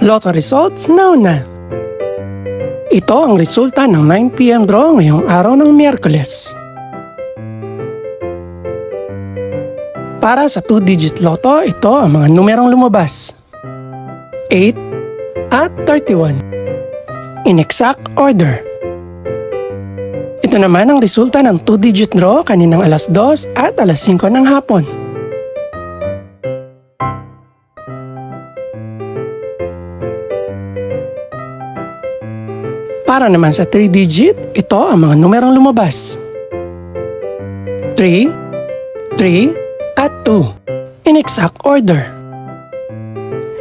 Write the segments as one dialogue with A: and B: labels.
A: Lotto results now na. Ito ang resulta ng 9 PM draw ngayong araw ng Miyerkules. Para sa 2-digit lotto, ito ang mga numerong lumabas: 8 at 31. In exact order. Ito naman ang resulta ng 2-digit draw kaninang alas 2 at alas 5 ng hapon. Para naman sa 3-digit, ito ang mga numerong lumabas: 3, 3, at 2. In exact order.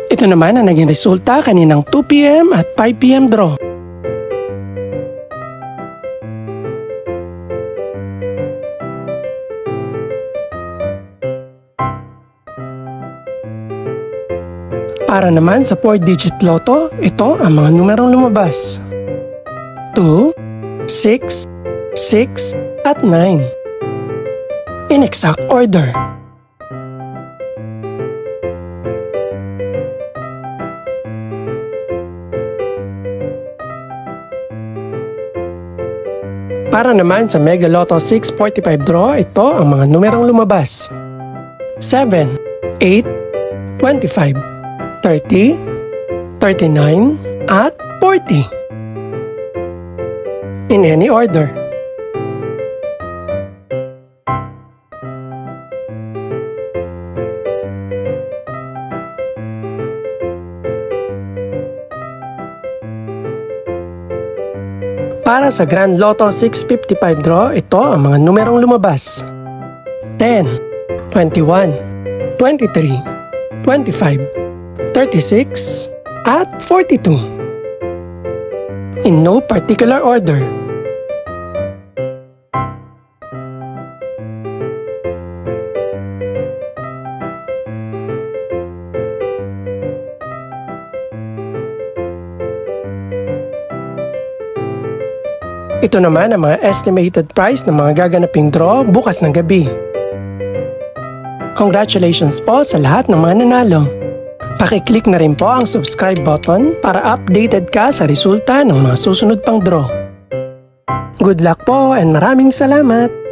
A: Ito naman ang naging resulta kaninang 2 PM at 5 PM draw. Para naman sa 4-digit lotto, ito ang mga numerong lumabas: 2, 6, 6, at 9. In exact order. Para naman sa Mega Lotto 645 draw, ito ang mga numerong lumabas: 7, 8, 25, 30, 39, at 40. In any order. Para sa Grand Lotto 655 draw, ito ang mga numerong lumabas: 10, 21, 23, 25, 36, at 42. In no particular order. Ito naman ang mga estimated price ng mga gaganaping draw bukas ng gabi. Congratulations po sa lahat ng mga nanalo. Pakiclick na rin po ang subscribe button para updated ka sa resulta ng mga susunod pang draw. Good luck po and maraming salamat!